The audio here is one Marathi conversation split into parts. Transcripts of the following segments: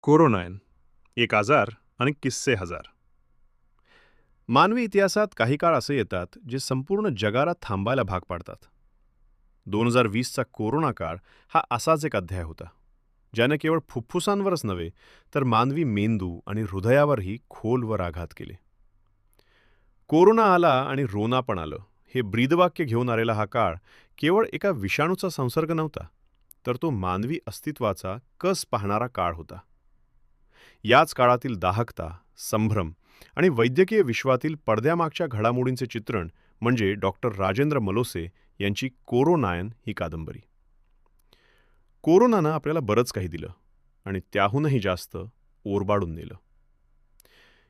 कोरोनायन एक आजार आणि किस्से हजार. मानवी इतिहासात काही काळ असे येतात जे संपूर्ण जगाला थांबायला भाग पाडतात. 2020चा कोरोना काळ हा असाच एक अध्याय होता, ज्याने केवळ फुफ्फुसांवरच नव्हे तर मानवी मेंदू आणि हृदयावरही खोलवर आघात केले. कोरोना आला आणि रोना पण आलं, हे ब्रीदवाक्य घेऊन आलेला हा काळ केवळ एका विषाणूचा संसर्ग नव्हता, तर तो मानवी अस्तित्वाचा कस पाहणारा काळ होता. याच काळातील दाहकता, संभ्रम आणि वैद्यकीय विश्वातील पडद्यामागच्या घडामोडींचे चित्रण म्हणजे डॉक्टर राजेंद्र मलोसे यांची कोरोनायन ही कादंबरी. कोरोनानं आपल्याला बरंच काही दिलं आणि त्याहूनही जास्त ओरबाडून नेलं.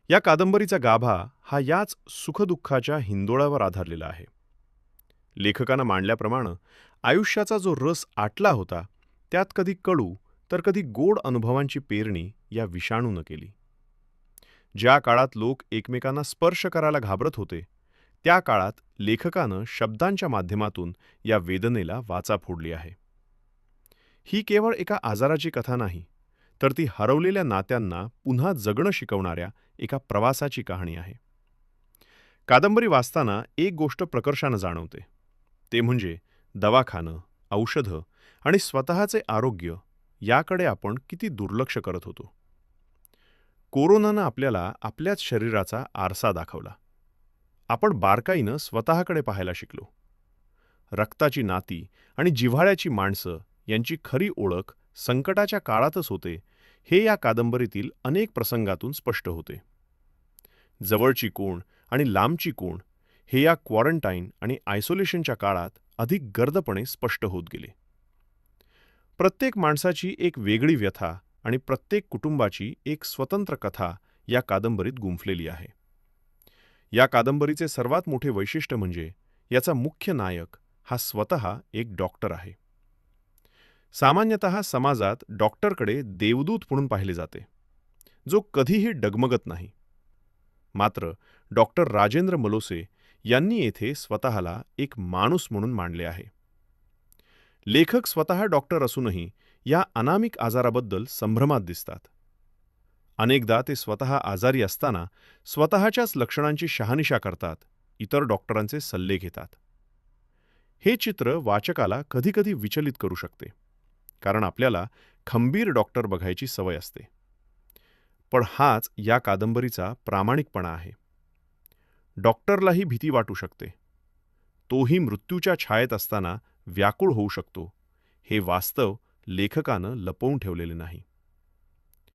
या कादंबरीचा गाभा हा याच सुखदुःखाच्या हिंदोळ्यावर आधारलेला आहे. लेखकानं मांडल्याप्रमाणे आयुष्याचा जो रस आटला होता, त्यात कधी कडू तर कधी गोड अनुभवांची पेरणी या विषाणूनं केली. ज्या काळात लोक एकमेकांना स्पर्श करायला घाबरत होते, त्या काळात लेखकानं शब्दांच्या माध्यमातून या वेदनेला वाचा फोडली आहे. ही केवळ एका आजाराची कथा नाही, तर ती हरवलेल्या नात्यांना पुन्हा जगणं शिकवणाऱ्या एका प्रवासाची कहाणी आहे. कादंबरी वाचताना एक गोष्ट प्रकर्षानं जाणवते, ते म्हणजे दवाखानं, औषधं आणि स्वतःचे आरोग्य याकडे आपण किती दुर्लक्ष करत होतो. कोरोनानं आपल्याला आपल्याच शरीराचा आरसा दाखवला. आपण बारकाईनं स्वतःकडे पाहायला शिकलो. रक्ताची नाती आणि जिव्हाळ्याची माणसं यांची खरी ओळख संकटाच्या काळातच होते, हे या कादंबरीतील अनेक प्रसंगातून स्पष्ट होते. जवळची कोण आणि लांबची कोण हे या क्वारंटाईन आणि आयसोलेशनच्या काळात अधिक गर्दपणे स्पष्ट होत गेले. प्रत्येक माणसाची एक वेगळी व्यथा आणि प्रत्येक कुटुंबाची एक स्वतंत्र कथा या कादंबरीत गुंफलेली आहे. या कादंबरीचे सर्वात मोठे वैशिष्ट्य म्हणजे याचा मुख्य नायक हा स्वतः एक डॉक्टर आहे. सामान्यतः समाजात डॉक्टरकडे देवदूत म्हणून पाहिले जाते, जो कधीही डगमगत नाही. मात्र डॉक्टर राजेंद्र मलोसे यांनी येथे स्वतःला एक माणूस म्हणून मांडले आहे. लेखक स्वतः डॉक्टर असूनही या अनामिक आजाराबद्दल संभ्रमात दिसतात. अनेकदा ते स्वतः आजारी असताना स्वतःच्याच लक्षणांची शहानिशा करतात, इतर डॉक्टरांचे सल्ले घेतात. हे चित्र वाचकाला कधीकधी विचलित करू शकते, कारण आपल्याला खंबीर डॉक्टर बघायची सवय असते. पण हाच या कादंबरीचा प्रामाणिकपणा आहे. डॉक्टरलाही भीती वाटू शकते. तोही मृत्यूच्या छायेत असताना व्याकुळ होऊ शकतो. हे वास्तव लेखकानं लपवून ठेवलेले नाही.